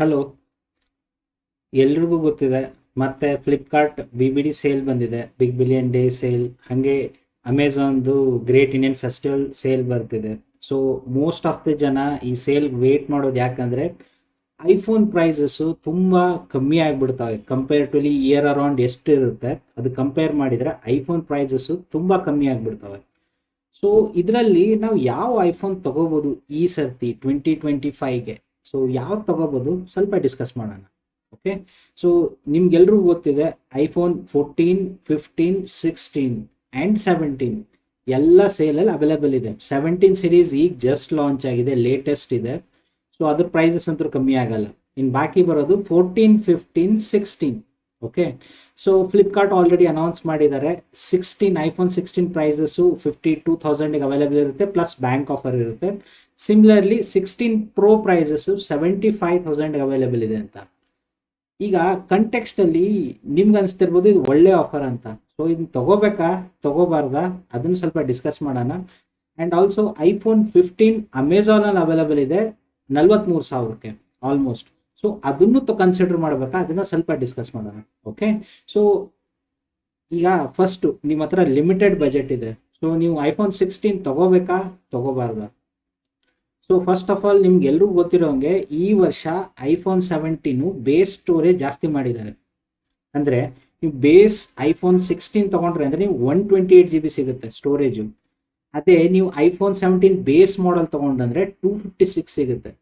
Hello, ಎಲ್ರಿಗೂ ಗೊತ್ತಿದೆ. ಮತ್ತೆ ಫ್ಲಿಪ್ಕಾರ್ಟ್ BBD ಸೇಲ್ ಬಂದಿದೆ, ಬಿಗ್ ಬಿಲಿಯನ್ ಡೇ ಸೇಲ್. ಹಾಗೆ ಅಮೆಝಾನ್ದು ಗ್ರೇಟ್ ಇಂಡಿಯನ್ ಫೆಸ್ಟಿವಲ್ ಸೇಲ್ ಬರ್ತಿದೆ. ಸೊ ಮೋಸ್ಟ್ ಆಫ್ ದಿ ಜನ ಈ ಸೇಲ್ ವೇಟ್ ಮಾಡೋದು ಯಾಕಂದರೆ ಐಫೋನ್ ಪ್ರೈಸಸ್ಸು ತುಂಬ ಕಮ್ಮಿ ಆಗಿಬಿಡ್ತವೆ. ಕಂಪೇರ್ಟಿವ್ಲಿ ಇಯರ್ ಅರೌಂಡ್ ಎಷ್ಟು ಇರುತ್ತೆ ಅದು ಕಂಪೇರ್ ಮಾಡಿದರೆ ಐಫೋನ್ ಪ್ರೈಸಸ್ಸು ತುಂಬ ಕಮ್ಮಿ ಆಗಿಬಿಡ್ತವೆ. ಸೊ ಇದರಲ್ಲಿ ನಾವು ಯಾವ ಐಫೋನ್ ತಗೋಬೋದು ಈ ಸರ್ತಿ 2025ಗೆ, ಸೊ ಯಾವ್ದು ತಗೋಬೋದು ಸ್ವಲ್ಪ ಡಿಸ್ಕಸ್ ಮಾಡೋಣ. ಓಕೆ, ಸೊ ನಿಮ್ಗೆಲ್ರಿಗೂ ಗೊತ್ತಿದೆ ಐಫೋನ್ 14, 15, 16 ಆ್ಯಂಡ್ 17 ಎಲ್ಲ ಸೇಲಲ್ಲಿ ಅವೈಲೇಬಲ್ ಇದೆ. 17 ಸೀರೀಸ್ ಈಗ ಜಸ್ಟ್ ಲಾಂಚ್ ಆಗಿದೆ, ಲೇಟೆಸ್ಟ್ ಇದೆ. ಸೊ ಅದ್ರ ಪ್ರೈಸಸ್ ಅಂತೂ ಕಮ್ಮಿ ಆಗಲ್ಲ. ಇನ್ನು ಬಾಕಿ ಬರೋದು 14, 15, 16. Okay, so Flipkart already announce ಮಾಡಿದ್ದಾರೆ. ಐಫೋನ್ 16 ಪ್ರೈಸಸ್ಸು 52,000ಗೆ ಅವೈಲೇಬಲ್ ಇರುತ್ತೆ, ಪ್ಲಸ್ ಬ್ಯಾಂಕ್ ಆಫರ್ ಇರುತ್ತೆ. ಸಿಮಿಲರ್ಲಿ 16 ಪ್ರೋ ಪ್ರೈಸಸ್ಸು 75,000ಗೆ ಅವೈಲೇಬಲ್ ಇದೆ ಅಂತ. ಈಗ ಕಂಟೆಕ್ಸ್ಟಲ್ಲಿ ನಿಮ್ಗೆ ಅನಿಸ್ತಿರ್ಬೋದು ಇದು ಒಳ್ಳೆ ಆಫರ್ ಅಂತ. ಸೊ ಇದನ್ನ ತಗೋಬಾರ್ದಾ ಅದನ್ನು ಸ್ವಲ್ಪ ಡಿಸ್ಕಸ್ ಮಾಡೋಣ. ಆ್ಯಂಡ್ ಆಲ್ಸೋ ಐಫೋನ್ 15 ಅಮೆಝಾನಲ್ಲಿ ಅವೈಲೇಬಲ್ ಇದೆ 43,000ಕ್ಕೆ ಆಲ್ಮೋಸ್ಟ್. ಸೊ ಅದನ್ನು ಕನ್ಸಿಡರ್ ಮಾಡಬೇಕಾ, ಅದನ್ನು ಸ್ವಲ್ಪ ಡಿಸ್ಕಸ್ ಮಾಡೋಣ. ಓಕೆ, ಸೊ ಈಗ ಫಸ್ಟು ನಿಮ್ಮ ಹತ್ರ ಲಿಮಿಟೆಡ್ ಬಜೆಟ್ ಇದೆ, ಸೊ ನೀವು ಐಫೋನ್ 16 ತಗೋಬಾರ್ದಾ? ಸೊ ಫಸ್ಟ್ ಆಫ್ ಆಲ್ ನಿಮ್ಗೆಲ್ರಿಗೂ ಗೊತ್ತಿರೋಂಗೆ ಈ ವರ್ಷ ಐಫೋನ್ 17 ಬೇಸ್ ಸ್ಟೋರೇಜ್ ಜಾಸ್ತಿ ಮಾಡಿದ್ದಾರೆ. ಅಂದರೆ ನೀವು ಬೇಸ್ ಐಫೋನ್ 16 ತೊಗೊಂಡ್ರೆ ಅಂದರೆ ನೀವು 128 GB ಸಿಗುತ್ತೆ ಸ್ಟೋರೇಜು. ಅದೇ ನೀವು ಐಫೋನ್ 17 ಬೇಸ್ ಮಾಡಲ್ ತೊಗೊಂಡ್ರೆ 256 ಸಿಗುತ್ತೆ.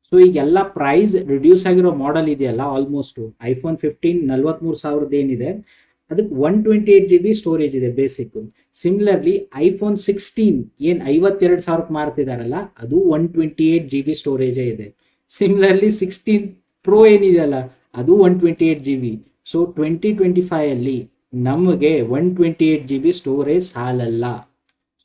ಸೊ ಈಗೆಲ್ಲ ಪ್ರೈಸ್ ರಿಡ್ಯೂಸ್ ಆಗಿರೋ ಮಾಡೆಲ್ ಇದೆಯಲ್ಲ, ಆಲ್ಮೋಸ್ಟು ಐಫೋನ್ 15 43,000 ಏನಿದೆ ಅದಕ್ಕೆ 128 GB ಸ್ಟೋರೇಜ್ ಇದೆ ಬೇಸಿಕ್. ಸಿಮಿಲರ್ಲಿ ಐಫೋನ್ 16 ಏನು 52,000ಕ್ಕೆ ಮಾರ್ತಿದಾರಲ್ಲ ಅದು 128 GB ಸ್ಟೋರೇಜೇ ಇದೆ. ಸಿಮಿಲರ್ಲಿ 16 ಪ್ರೋ ಏನಿದೆಯಲ್ಲ ಅದು 128 GB. ಸೊ 2025ಅಲ್ಲಿ ನಮಗೆ 128 GB ಸ್ಟೋರೇಜ್ ಸಾಲಲ್ಲ.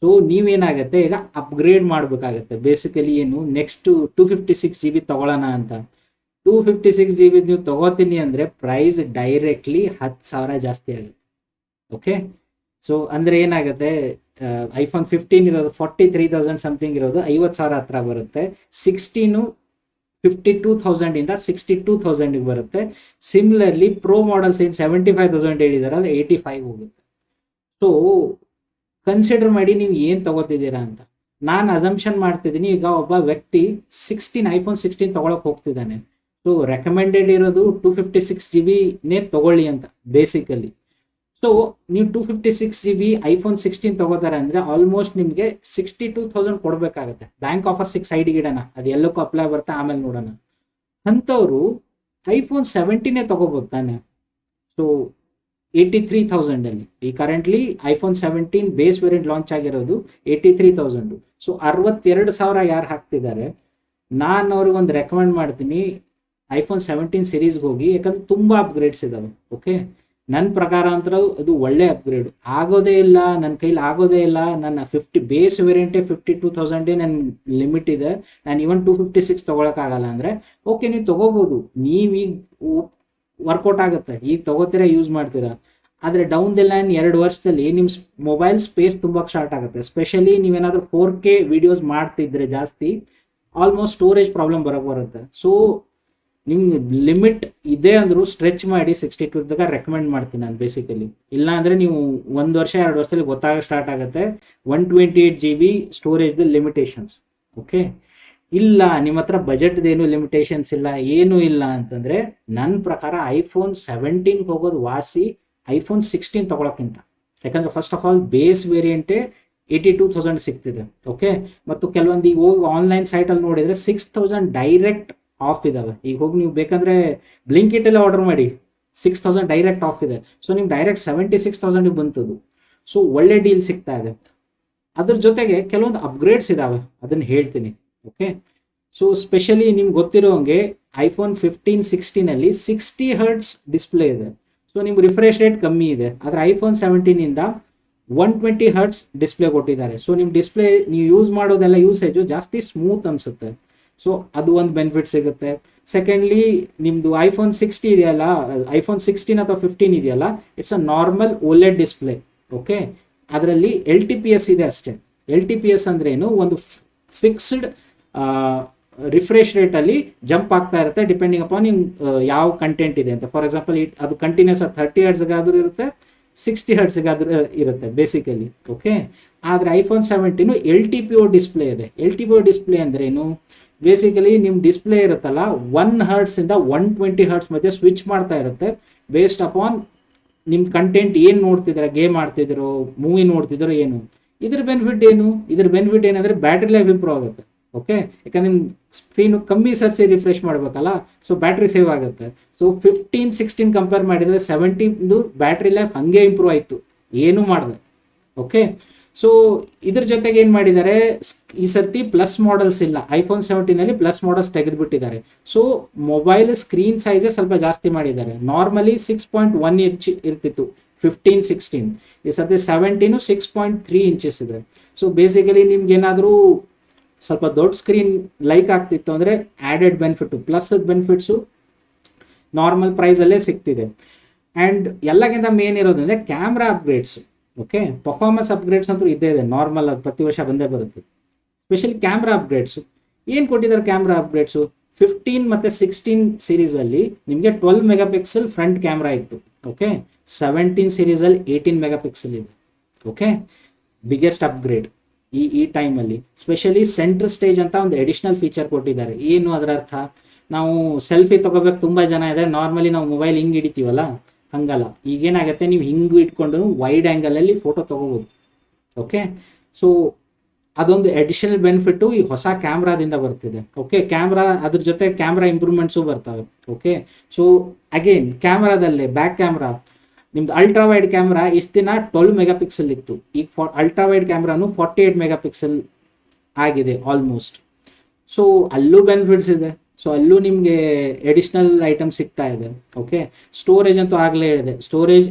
ಸೊ ನೀವೇನಾಗುತ್ತೆ ಈಗ ಅಪ್ಗ್ರೇಡ್ ಮಾಡಬೇಕಾಗತ್ತೆ. ಬೇಸಿಕಲಿ ಏನು ನೆಕ್ಸ್ಟ್ 256 GB ತಗೊಳ್ಳೋಣ ಅಂತ. 256 GB ನೀವು ತಗೋತೀನಿ ಅಂದರೆ ಪ್ರೈಸ್ ಡೈರೆಕ್ಟ್ಲಿ 10,000 ಜಾಸ್ತಿ ಆಗುತ್ತೆ. ಓಕೆ, ಸೊ ಅಂದರೆ ಏನಾಗುತ್ತೆ, ಐಫೋನ್ 15 ಇರೋದು 43,000 ಸಮಥಿಂಗ್ ಇರೋದು 50,000 ಹತ್ರ ಬರುತ್ತೆ. 16 52,000ಇಂದ 62,000ಗೆ ಬರುತ್ತೆ. ಸಿಮಿಲರ್ಲಿ ಪ್ರೋ ಮಾಡಲ್ಸ್ ಏನು 75,000 ಹೇಳಿದಾರೆ ಅದು 85 ಹೋಗುತ್ತೆ. ಸೊ ಕನ್ಸಿಡರ್ ಮಾಡಿ ನೀವು ಏನು ತಗೋತಿದ್ದೀರಾ ಅಂತ. ನಾನು ಅಸಂಪ್ಷನ್ ಮಾಡ್ತಿದ್ದೀನಿ ಈಗ ಒಬ್ಬ ವ್ಯಕ್ತಿ ಐಫೋನ್ 16 ತಗೊಳಕ್ಕೆ ಹೋಗ್ತಿದ್ದಾನೆ. ಸೊ ರೆಕಮೆಂಡೆಡ್ ಇರೋದು 256 GB ತಗೊಳ್ಳಿ ಅಂತ ಬೇಸಿಕಲಿ. ಸೊ ನೀವು 256 GB ಐಫೋನ್ 16 ತಗೋತಾರೆ ಅಂದರೆ ಆಲ್ಮೋಸ್ಟ್ ನಿಮಗೆ 62,000 ಕೊಡಬೇಕಾಗತ್ತೆ. ಬ್ಯಾಂಕ್ ಆಫರ್ 6 ಸೈಡಿಗೆ ಇಡೋಣ, ಅದು ಎಲ್ಲಕ್ಕೂ ಅಪ್ಲೈ ಬರ್ತಾ ಆಮೇಲೆ ನೋಡೋಣ. ಅಂಥವ್ರು ಐಫೋನ್ 17 ತಗೋಬೋದು ತಾನೆ. ಸೊ 83,000ಅಲ್ಲಿ ಈ currently iPhone 17 base variant launch ಆಗಿರೋದು 83,000. ಸೊ 62,000 ಯಾರು ಹಾಕ್ತಿದ್ದಾರೆ, ನಾನು ಅವ್ರಿಗೊಂದು ರೆಕಮೆಂಡ್ ಮಾಡ್ತೀನಿ ಐಫೋನ್ 17 ಸೀರೀಸ್ಗೆ ಹೋಗಿ. ಯಾಕಂದ್ರೆ ತುಂಬ ಅಪ್ಗ್ರೇಡ್ಸ್ ಇದ್ದಾವೆ. ಓಕೆ, ನನ್ನ ಪ್ರಕಾರ ಅಂತ ಅದು ಒಳ್ಳೆ ಅಪ್ಗ್ರೇಡ್. ಆಗೋದೇ ಇಲ್ಲ, ನನ್ನ ಕೈಲಿ ಆಗೋದೇ ಇಲ್ಲ. ನನ್ನ ಬೇಸ್ ವೇರಿಯಂಟೇ 52,000 ನನ್ನ ಲಿಮಿಟ್ ಇದೆ. ನಾನು ಈವನ್ 256 ತೊಗೊಳಕ್ಕಾಗಲ್ಲ ಅಂದರೆ ಓಕೆ ನೀವು ತೊಗೋಬೋದು. ನೀವೀಗ ವರ್ಕೌಟ್ ಆಗುತ್ತೆ, ಈಗ ತೊಗೋತೀರಾ, ಯೂಸ್ ಮಾಡ್ತೀರಾ. ಆದರೆ ಡೌನ್ ದಿ ಲೈನ್ 2 ವರ್ಷದಲ್ಲಿ ನಿಮ್ಮ ಮೊಬೈಲ್ ಸ್ಪೇಸ್ ತುಂಬಕ್ಕೆ ಸ್ಟಾರ್ಟ್ ಆಗುತ್ತೆ. ಎಸ್ಪೆಷಲಿ ನೀವೇನಾದರೂ 4K ವಿಡಿಯೋಸ್ ಮಾಡ್ತಿದ್ರೆ ಜಾಸ್ತಿ ಆಲ್ಮೋಸ್ಟ್ ಸ್ಟೋರೇಜ್ ಪ್ರಾಬ್ಲಮ್ ಬರುತ್ತೆ. ಸೊ ನಿಮ್ಗೆ ಲಿಮಿಟ್ ಇದೆ ಅಂದರೂ ಸ್ಟ್ರೆಚ್ ಮಾಡಿ 62 ತನಕ ರೆಕಮೆಂಡ್ ಮಾಡ್ತೀನಿ ನಾನು ಬೇಸಿಕಲಿ. ಇಲ್ಲ ಅಂದರೆ ನೀವು 1 ವರ್ಷ 2 ವರ್ಷದಲ್ಲಿ ಗೊತ್ತಾಗ ಸ್ಟಾರ್ಟ್ ಆಗುತ್ತೆ 128 GB ಸ್ಟೋರೇಜ್ದು ಲಿಮಿಟೇಷನ್ಸ್. ಓಕೆ, ಇಲ್ಲ ನಿಮ್ಮ ಹತ್ರ ಬಜೆಟ್ದೇನು ಲಿಮಿಟೇಷನ್ಸ್ ಇಲ್ಲ, ಏನೂ ಇಲ್ಲ ಅಂತಂದರೆ ನನ್ನ ಪ್ರಕಾರ ಐಫೋನ್ 17ಗೆ ಹೋಗೋದು ವಾಸಿ ಐಫೋನ್ 16 ತೊಗೊಳಕ್ಕಿಂತ. ಯಾಕಂದರೆ ಫಸ್ಟ್ ಆಫ್ ಆಲ್ ಬೇಸ್ ವೇರಿಯಂಟೇ 82,000 ಸಿಗ್ತಿದೆ. ಓಕೆ, ಮತ್ತು ಕೆಲವೊಂದು ಈಗ ಹೋಗಿ ಆನ್ಲೈನ್ ಸೈಟಲ್ಲಿ ನೋಡಿದರೆ 6,000 ಡೈರೆಕ್ಟ್ ಆಫ್ ಇದ್ದಾವೆ. ಈಗ ಹೋಗಿ ನೀವು ಬೇಕಂದರೆ ಬ್ಲಿಂಕಿಟೆಲ್ಲ ಆರ್ಡರ್ ಮಾಡಿ 6,000 ಡೈರೆಕ್ಟ್ ಆಫ್ ಇದೆ. ಸೊ ನಿಮ್ಗೆ ಡೈರೆಕ್ಟ್ 76,000ಗೆ ಬಂತದು. ಸೊ ಒಳ್ಳೆ ಡೀಲ್ ಸಿಗ್ತಾ ಇದೆ. ಅದ್ರ ಜೊತೆಗೆ ಕೆಲವೊಂದು ಅಪ್ಗ್ರೇಡ್ಸ್ ಇದ್ದಾವೆ, ಅದನ್ನು ಹೇಳ್ತೀನಿ. ಓಕೆ, ಸೊ ಸ್ಪೆಷಲಿ ನಿಮ್ಗೆ ಗೊತ್ತಿರೋಂಗೆ ಐಫೋನ್ 15, 16ಅಲ್ಲಿ 60 Hz ಡಿಸ್ಪ್ಲೇ ಇದೆ. ಸೊ ನಿಮ್ಗೆ ರಿಫ್ರೆಶ್ ರೇಟ್ ಕಮ್ಮಿ ಇದೆ. ಆದರೆ ಐಫೋನ್ 17ಇಂದ 120 Hz ಡಿಸ್ಪ್ಲೇ ಕೊಟ್ಟಿದ್ದಾರೆ. ಸೊ ನಿಮ್ಮ ಡಿಸ್ಪ್ಲೇ ನೀವು ಯೂಸ್ ಮಾಡೋದೆಲ್ಲ ಯೂಸೇಜು ಜಾಸ್ತಿ ಸ್ಮೂತ್ ಅನಿಸುತ್ತೆ. ಸೊ ಅದು ಒಂದು ಬೆನಿಫಿಟ್ ಸಿಗುತ್ತೆ. ಸೆಕೆಂಡ್ಲಿ ನಿಮ್ಮದು ಐಫೋನ್ 60 ಇದೆಯಲ್ಲ, ಐಫೋನ್ 16 ಅಥವಾ 15 ಇದೆಯಲ್ಲ, it's a normal OLED display. Okay, ಅದರಲ್ಲಿ LTPS ಇದೆ ಅಷ್ಟೇ. LTPS ಅಂದ್ರೇನು, ಒಂದು ಫಿಕ್ಸ್ಡ್ ರಿಫ್ರೆಶ್ ರೇಟಲ್ಲಿ ಜಂಪ್ ಆಗ್ತಾ ಇರುತ್ತೆ ಡಿಪೆಂಡಿಂಗ್ ಅಪಾನ್ ನಿಮ್ ಯಾವ ಕಂಟೆಂಟ್ ಇದೆ ಅಂತ. ಫಾರ್ ಎಕ್ಸಾಂಪಲ್ ಅದು ಕಂಟಿನ್ಯೂಸ್ 30 ಹರ್ಟ್ಸ್ಗಾದ್ರೂ ಇರುತ್ತೆ, 60 ಹರ್ಟ್ಸ್ಗಾದ್ರೂ ಇರುತ್ತೆ ಬೇಸಿಕಲಿ. ಓಕೆ, ಆದರೆ ಐಫೋನ್ 17 LTPO ಡಿಸ್ಪ್ಲೇ ಇದೆ. LTPO ಡಿಸ್ಪ್ಲೇ ಅಂದ್ರೆ ಏನು? ಬೇಸಿಕಲಿ ನಿಮ್ಮ ಡಿಸ್ಪ್ಲೇ ಇರುತ್ತಲ್ಲ 1 ಹರ್ಟ್ಸಿಂದ 120 ಹರ್ಟ್ಸ್ ಮಧ್ಯೆ ಸ್ವಿಚ್ ಮಾಡ್ತಾ ಇರುತ್ತೆ ಬೇಸ್ಡ್ ಅಪಾನ್ ನಿಮ್ಮ ಕಂಟೆಂಟ್ ಏನು ನೋಡ್ತಿದ್ದೀರಾ, ಗೇಮ್ ಆಡ್ತಿದ್ದೀರೋ, ಮೂವಿ ನೋಡ್ತಿದ್ದೀರೋ ಏನು. ಇದ್ರ ಬೆನಿಫಿಟ್ ಏನು? ಇದ್ರ ಬೆನಿಫಿಟ್ ಏನಂದರೆ ಬ್ಯಾಟ್ರಿ ಲೈಫ್ ಇಂಪ್ರೂವ್ ಆಗುತ್ತೆ. ಓಕೆ, ಯಾಕಂದ್ರೆ ನಿಮ್ಮ ಸ್ಕ್ರೀನು ಕಮ್ಮಿ ಸರ್ಸಿ ರಿಫ್ರೆಶ್ ಮಾಡಬೇಕಲ್ಲ, ಸೊ ಬ್ಯಾಟ್ರಿ ಸೇವ್ ಆಗುತ್ತೆ. ಸೊ 15-16 ಕಂಪೇರ್ ಮಾಡಿದರೆ 17 ಬ್ಯಾಟ್ರಿ ಲೈಫ್ ಹಾಗೆ ಇಂಪ್ರೂವ್ ಆಯಿತು, ಏನೂ ಮಾಡಿದೆ. ಓಕೆ, ಸೊ ಇದ್ರ ಜೊತೆಗೆ ಏನು ಮಾಡಿದ್ದಾರೆ, ಈ ಸರ್ತಿ ಪ್ಲಸ್ ಮಾಡಲ್ಸ್ ಇಲ್ಲ. ಐಫೋನ್ 17 ಪ್ಲಸ್ ಮಾಡಲ್ಸ್ ತೆಗೆದುಬಿಟ್ಟಿದ್ದಾರೆ. ಸೊ ಮೊಬೈಲ್ ಸ್ಕ್ರೀನ್ ಸೈಜೇ ಸ್ವಲ್ಪ ಜಾಸ್ತಿ ಮಾಡಿದ್ದಾರೆ. ನಾರ್ಮಲಿ 6.1 ಇಂಚ್ ಇರ್ತಿತ್ತು 15-16, ಈ ಸರ್ತಿ 17 6.3 ಇಂಚಸ್ ಇದೆ. ಸೊ ಬೇಸಿಕಲಿ ನಿಮ್ಗೆ ಏನಾದರೂ ಸ್ವಲ್ಪ ದೊಡ್ಡ ಸ್ಕ್ರೀನ್ ಲೈಕ್ ಆಗ್ತಿತ್ತು ಅಂದರೆ added benefit, plus benefits normal ಪ್ರೈಸಲ್ಲೇ ಸಿಗ್ತಿದೆ. ಆ್ಯಂಡ್ ಎಲ್ಲಕ್ಕಿಂತ ಮೇನ್ ಇರೋದಂದರೆ camera upgrades. Okay, performance upgrades ಅಂತೂ ಇದ್ದೇ ಇದೆ, ನಾರ್ಮಲ್ ಅದು ಪ್ರತಿ ವರ್ಷ ಬಂದೇ ಬರುತ್ತೆ. ಸ್ಪೆಷಲಿ ಕ್ಯಾಮ್ರಾ ಅಪ್ಗ್ರೇಡ್ಸು ಏನು ಕೊಟ್ಟಿದ್ದಾರೆ? ಕ್ಯಾಮ್ರಾ ಅಪ್ಗ್ರೇಡ್ಸು 15 ಮತ್ತು 16 ಸೀರೀಸಲ್ಲಿ ನಿಮಗೆ 12 ಮೆಗಾಪಿಕ್ಸೆಲ್ ಫ್ರಂಟ್ ಕ್ಯಾಮ್ರಾ ಇತ್ತು. ಓಕೆ, 17 ಸೀರೀಸಲ್ಲಿ 18 ಮೆಗಾಪಿಕ್ಸೆಲ್ ಇದೆ. ಓಕೆ, ಬಿಗ್ಗೆಸ್ಟ್ ಅಪ್ಗ್ರೇಡ್ ಈ ಟೈಮಲ್ಲಿ. ಸ್ಪೆಷಲಿ ಸೆಂಟ್ರ್ ಸ್ಟೇಜ್ ಅಂತ ಒಂದು ಎಡಿಷ್ನಲ್ ಫೀಚರ್ ಕೊಟ್ಟಿದ್ದಾರೆ. ಏನು ಅದರ ಅರ್ಥ? ನಾವು ಸೆಲ್ಫಿ ತೊಗೋಬೇಕು, ತುಂಬ ಜನ ಇದೆ, ನಾರ್ಮಲಿ ನಾವು ಮೊಬೈಲ್ ಹಿಂಗೆ ಹಿಡಿತೀವಲ್ಲ, ಹಂಗಲ್ಲ. ಈಗೇನಾಗುತ್ತೆ, ನೀವು ಹಿಂಗೆ ಇಟ್ಕೊಂಡು ವೈಡ್ ಆ್ಯಂಗಲಲ್ಲಿ ಫೋಟೋ ತೊಗೋಬೋದು. ಓಕೆ, ಸೊ ಅದೊಂದು ಅಡಿಷನಲ್ ಬೆನಿಫಿಟ್ಟು ಈ ಹೊಸ ಕ್ಯಾಮ್ರಾದಿಂದ ಬರ್ತಿದೆ. ಓಕೆ, ಕ್ಯಾಮ್ರಾ ಅದ್ರ ಜೊತೆ ಕ್ಯಾಮ್ರಾ ಇಂಪ್ರೂವ್ಮೆಂಟ್ಸು ಬರ್ತವೆ. ಓಕೆ, ಸೊ ಅಗೇನ್ ಕ್ಯಾಮ್ರಾದಲ್ಲೇ ಬ್ಯಾಕ್ ಕ್ಯಾಮ್ರಾ ನಿಮ್ದು ಅಲ್ಟ್ರಾ ವೈಡ್ ಕ್ಯಾಮ್ರಾ ಇಷ್ಟು ದಿನ 12 ಮೆಗಾಪಿಕ್ಸೆಲ್ ಇತ್ತು, ಈಗ ಅಲ್ಟ್ರಾ ವೈಡ್ ಕ್ಯಾಮ್ರಾನು 48 ಮೆಗಾಪಿಕ್ಸೆಲ್ ಆಗಿದೆ ಆಲ್ಮೋಸ್ಟ್. ಸೊ ಅಲ್ಲೂ ಬೆನಿಫಿಟ್ಸ್ ಇದೆ. ಸೊ ಅಲ್ಲೂ ನಿಮಗೆ ಎಡಿಷ್ನಲ್ ಐಟಮ್ ಸಿಗ್ತಾ ಇದೆ. ಓಕೆ, ಸ್ಟೋರೇಜ್ ಅಂತೂ ಆಗಲೇ ಹೇಳಿದೆ, ಸ್ಟೋರೇಜ್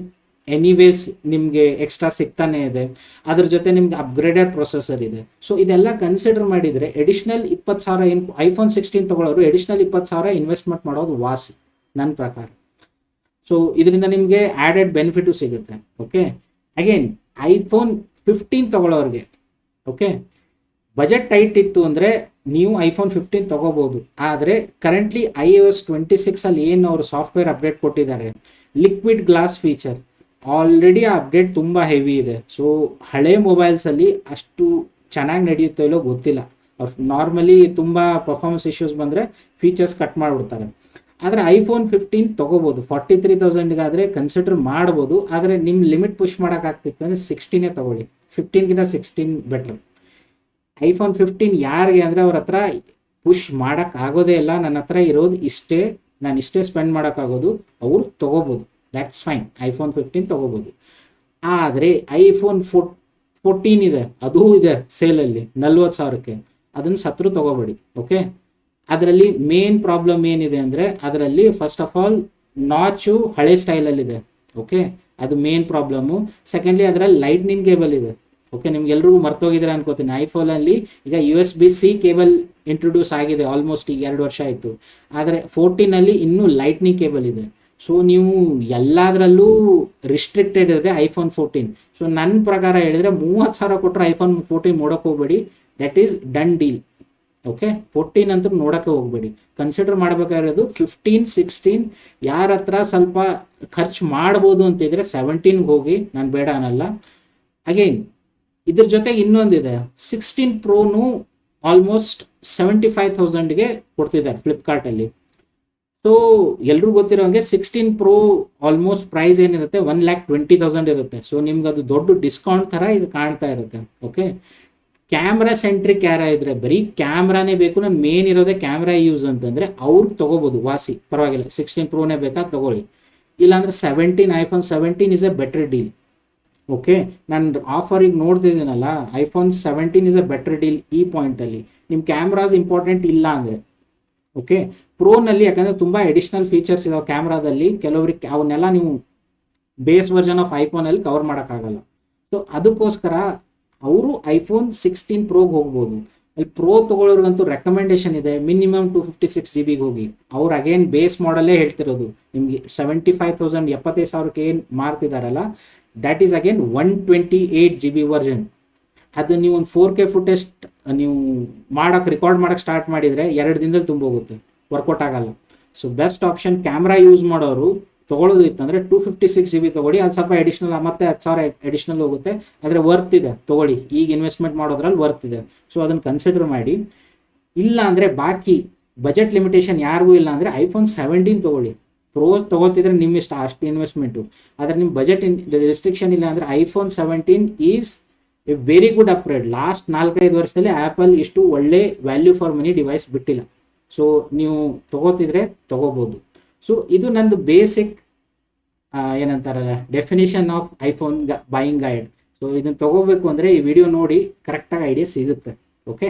ಎನಿವೇಸ್ ನಿಮಗೆ ಎಕ್ಸ್ಟ್ರಾ ಸಿಗ್ತಾನೆ ಇದೆ. ಅದ್ರ ಜೊತೆ ನಿಮ್ಗೆ ಅಪ್ಗ್ರೇಡೆಡ್ ಪ್ರೊಸೆಸರ್ ಇದೆ. ಸೊ ಇದೆಲ್ಲ ಕನ್ಸಿಡರ್ ಮಾಡಿದರೆ ಎಡಿಷ್ನಲ್ 20,000 ಏನು ಐಫೋನ್ 16 ತೊಗೊಳ್ಳೋರು ಎಡಿಷ್ನಲ್ 20,000 ಇನ್ವೆಸ್ಟ್ಮೆಂಟ್ ಮಾಡೋದು ವಾಸಿ ನನ್ನ ಪ್ರಕಾರ. ಸೊ ಇದರಿಂದ ನಿಮಗೆ ಆ್ಯಡೆಡ್ ಬೆನಿಫಿಟು ಸಿಗುತ್ತೆ. ಓಕೆ, ಅಗೇನ್ ಐಫೋನ್ 15 ತೊಗೊಳ್ಳೋರಿಗೆ ಓಕೆ ಬಜೆಟ್ ಟೈಟ್ ಇತ್ತು ಅಂದರೆ ನೀವು ಐಫೋನ್ 15 ತೊಗೋಬೋದು. ಆದರೆ ಕರೆಂಟ್ಲಿ iOS 26 ಏನು ಅವರು ಸಾಫ್ಟ್ವೇರ್ ಅಪ್ಡೇಟ್ ಕೊಟ್ಟಿದ್ದಾರೆ, ಲಿಕ್ವಿಡ್ ಗ್ಲಾಸ್ ಫೀಚರ್, ಆಲ್ರೆಡಿ ಆ ಅಪ್ಡೇಟ್ ತುಂಬ ಹೆವಿ ಇದೆ. ಸೊ ಹಳೆ ಮೊಬೈಲ್ಸಲ್ಲಿ ಅಷ್ಟು ಚೆನ್ನಾಗಿ ನಡೆಯುತ್ತೋ ಇಲ್ಲೋ ಗೊತ್ತಿಲ್ಲ. ಅವ್ರು ನಾರ್ಮಲಿ ತುಂಬ ಪರ್ಫಾರ್ಮೆನ್ಸ್ ಇಶ್ಯೂಸ್ ಬಂದರೆ ಫೀಚರ್ಸ್ ಕಟ್ ಮಾಡಿಬಿಡ್ತಾರೆ. ಆದರೆ ಐಫೋನ್ 15 ತೊಗೋಬೋದು, 43,000ಗಾದರೆ ಕನ್ಸಿಡರ್ ಮಾಡ್ಬೋದು. ಆದರೆ ನಿಮ್ಮ ಲಿಮಿಟ್ ಪುಷ್ ಮಾಡೋಕ್ಕಾಗ್ತಿತ್ತು ಅಂದರೆ 16 ತೊಗೊಳ್ಳಿ, 15ಗಿಂತ 16 ಬೆಟ್ರ್. ಐಫೋನ್ 15 ಯಾರಿಗೆ ಅಂದರೆ ಅವ್ರ ಹತ್ರ ಪುಷ್ ಮಾಡೋಕ್ಕಾಗೋದೇ ಇಲ್ಲ, ನನ್ನ ಹತ್ರ ಇರೋದು ಇಷ್ಟೇ, ನಾನು ಇಷ್ಟೇ ಸ್ಪೆಂಡ್ ಮಾಡೋಕ್ಕಾಗೋದು, ಅವ್ರು ತೊಗೋಬೋದು, ದ್ಯಾಟ್ಸ್ ಫೈನ್, ಐಫೋನ್ 15 ತೊಗೋಬೋದು. ಆದರೆ ಐಫೋನ್ 14 ಇದೆ, ಅದೂ ಇದೆ ಸೇಲಲ್ಲಿ 40,000ಕ್ಕೆ, ಅದನ್ನು ಸತ್ರು ತೊಗೋಬೇಡಿ. ಓಕೆ, ಅದರಲ್ಲಿ ಮೇನ್ ಪ್ರಾಬ್ಲಮ್ ಏನಿದೆ ಅಂದರೆ ಅದರಲ್ಲಿ ಫಸ್ಟ್ ಆಫ್ ಆಲ್ ನಾಚು ಹಳೆ ಸ್ಟೈಲಲ್ಲಿದೆ. ಓಕೆ, ಅದು ಮೇನ್ ಪ್ರಾಬ್ಲಮ್ಮು. ಸೆಕೆಂಡ್ಲಿ ಅದರಲ್ಲಿ ಲೈಟ್ನಿಂಗ್ ಕೇಬಲ್ ಇದೆ. ಓಕೆ, ನಿಮ್ಗೆಲ್ರಿಗೂ ಮರ್ತೋಗಿದ್ರೆ ಅನ್ಕೋತೀನಿ, ಐಫೋನಲ್ಲಿ ಈಗ USB-C ಕೇಬಲ್ ಇಂಟ್ರೊಡ್ಯೂಸ್ ಆಗಿದೆ, ಆಲ್ಮೋಸ್ಟ್ ಈಗ 2 ವರ್ಷ ಆಯಿತು. ಆದರೆ 14ನಲ್ಲಿ ಇನ್ನೂ ಲೈಟ್ನಿಂಗ್ ಕೇಬಲ್ ಇದೆ. ಸೊ ನೀವು ಎಲ್ಲದರಲ್ಲೂ ರಿಸ್ಟ್ರಿಕ್ಟೆಡ್ ಇದೆ ಐಫೋನ್ 14. ಸೊ ನನ್ನ ಪ್ರಕಾರ ಹೇಳಿದರೆ 30,000 ಕೊಟ್ಟರೆ ಐಫೋನ್ 14 ನೋಡೋಕೆ ಹೋಗಬೇಡಿ, that is done deal. Okay, 14 ಅಂತೂ ನೋಡೋಕ್ಕೆ ಹೋಗಬೇಡಿ. ಕನ್ಸಿಡರ್ ಮಾಡಬೇಕಾಗಿರೋದು 15, 16. ಯಾರ ಹತ್ರ ಸ್ವಲ್ಪ ಖರ್ಚು ಮಾಡ್ಬೋದು ಅಂತಿದ್ರೆ 17ಗೆ ಹೋಗಿ, ನಾನು ಬೇಡ ಅನ್ನಲ್ಲ. ಅಗೇನ್ ಇದ್ರ ಜೊತೆಗೆ ಇನ್ನೊಂದಿದೆ, 16 ಪ್ರೋನು ಆಲ್ಮೋಸ್ಟ್ 75,000ಗೆ ಕೊಡ್ತಿದ್ದಾರೆ ಫ್ಲಿಪ್ಕಾರ್ಟಲ್ಲಿ. ಸೊ ಎಲ್ರಿಗೂ ಗೊತ್ತಿರೋಂಗೆ 16 ಪ್ರೋ ಆಲ್ಮೋಸ್ಟ್ ಪ್ರೈಸ್ ಏನಿರುತ್ತೆ 1,20,000 ಇರುತ್ತೆ. ಸೊ ನಿಮ್ಗೆ ಅದು ದೊಡ್ಡ ಡಿಸ್ಕೌಂಟ್ ಥರ ಇದು ಕಾಣ್ತಾ ಇರುತ್ತೆ. ಓಕೆ, ಕ್ಯಾಮ್ರಾ ಸೆಂಟ್ರಿಕ್ ಯಾರ ಇದ್ರೆ ಬರೀ ಕ್ಯಾಮ್ರಾನೇ ಬೇಕು, ನಾನು ಮೇನ್ ಇರೋದೇ ಕ್ಯಾಮ್ರಾ ಯೂಸ್ ಅಂತಂದರೆ ಅವ್ರಿಗೆ ತೊಗೋಬೋದು, ವಾಸಿ ಪರವಾಗಿಲ್ಲ, 16 ಪ್ರೋನೇ ಬೇಕಾದ ತೊಗೊಳ್ಳಿ. ಇಲ್ಲಾಂದರೆ 17 iPhone 17 is a better deal. Okay, ನಾನು ಆಫರಿಗೆ ನೋಡ್ತಿದ್ದೀನಲ್ಲ, iPhone 17 is a better deal ಈ ಪಾಯಿಂಟಲ್ಲಿ. ನಿಮ್ಮ ಕ್ಯಾಮ್ರಾಸ್ ಇಂಪಾರ್ಟೆಂಟ್ ಇಲ್ಲ ಅಂದರೆ. ಓಕೆ, ಪ್ರೋನಲ್ಲಿ ಯಾಕಂದರೆ ತುಂಬ ಎಡಿಷ್ನಲ್ ಫೀಚರ್ಸ್ ಇದಾವೆ ಕ್ಯಾಮ್ರಾದಲ್ಲಿ, ಕೆಲವ್ರಿಗೆ ಅವನ್ನೆಲ್ಲ ನೀವು ಬೇಸ್ ವರ್ಜನ್ ಆಫ್ ಐಫೋನಲ್ಲಿ ಕವರ್ ಮಾಡೋಕ್ಕಾಗಲ್ಲ. ಸೊ ಅದಕ್ಕೋಸ್ಕರ ಅವರು ಐಫೋನ್ 16 ಪ್ರೋಗೆ ಹೋಗ್ಬೋದು. ಅಲ್ಲಿ ಪ್ರೋ ತೊಗೊಳ್ಳೋರ್ಗಂತೂ ರೆಕಮೆಂಡೇಶನ್ ಇದೆ, ಮಿನಿಮಮ್ 256 GB ಹೋಗಿ. ಅವ್ರು ಅಗೇನ್ ಬೇಸ್ ಮಾಡಲೇ ಹೇಳ್ತಿರೋದು ನಿಮಗೆ 75,000 75,000ಕ್ಕೆ ಏನು ಮಾರ್ತಿದಾರಲ್ಲ, that is again 128 GB version. ಅದು ನೀವು ಒಂದು 4K ಫುಟೇಜ್ ನೀವು ರೆಕಾರ್ಡ್ ಮಾಡೋಕ್ಕೆ ಸ್ಟಾರ್ಟ್ ಮಾಡಿದರೆ 2 ದಿನದಲ್ಲಿ ತುಂಬೋಗುತ್ತೆ, ವರ್ಕೌಟ್ ಆಗಲ್ಲ. So best option camera use ಮಾಡೋರು ತೊಗೊಳ್ಳೋದು ಇತ್ತಂದರೆ 256 GB ತೊಗೊಳ್ಳಿ. ಅದು ಸ್ವಲ್ಪ ಎಡಿಷ್ನಲ್, ಮತ್ತೆ 10,000 ಎಡಿಷ್ನಲ್ ಹೋಗುತ್ತೆ, ಆದರೆ ವರ್ತ್ ಇದೆ ತೊಗೊಳ್ಳಿ. ಈಗ ಇನ್ವೆಸ್ಟ್ಮೆಂಟ್ ಮಾಡೋದ್ರಲ್ಲಿ ವರ್ತ್ ಇದೆ, ಸೊ ಅದನ್ನು ಕನ್ಸಿಡರ್ ಮಾಡಿ. ಇಲ್ಲ ಅಂದರೆ ಬಾಕಿ ಬಜೆಟ್ ಲಿಮಿಟೇಷನ್ ಯಾರಿಗೂ ಇಲ್ಲ ಅಂದರೆ iPhone 17 ತೊಗೊಳ್ಳಿ. ಪ್ರೋಸ್ ತೊಗೋತಿದ್ರೆ ನಿಮ್ಮ ಇಷ್ಟ, ಅಷ್ಟು ಇನ್ವೆಸ್ಟ್ಮೆಂಟು. ಆದರೆ ನಿಮ್ಮ ಬಜೆಟ್ ರೆಸ್ಟ್ರಿಕ್ಷನ್ ಇಲ್ಲ ಅಂದರೆ iPhone 17 is a very good upgrade. Last 4-5 ವರ್ಷದಲ್ಲಿ ಆ್ಯಪಲ್ ಇಷ್ಟು ಒಳ್ಳೆ ವ್ಯಾಲ್ಯೂ ಫಾರ್ ಮನಿ ಡಿವೈಸ್ ಬಿಟ್ಟಿಲ್ಲ. ಸೊ ನೀವು ತೊಗೋತಿದ್ರೆ ತೊಗೋಬೋದು. ಸೊ ಇದು ನಂದು ಬೇಸಿಕ್ ಏನಂತಾರಲ್ಲ definition of iPhone buying guide. So ಇದನ್ನು ತೊಗೋಬೇಕು ಅಂದರೆ ಈ ವಿಡಿಯೋ ನೋಡಿ ಕರೆಕ್ಟಾಗಿ ಐಡಿಯಾ ಸಿಗುತ್ತೆ. ಓಕೆ.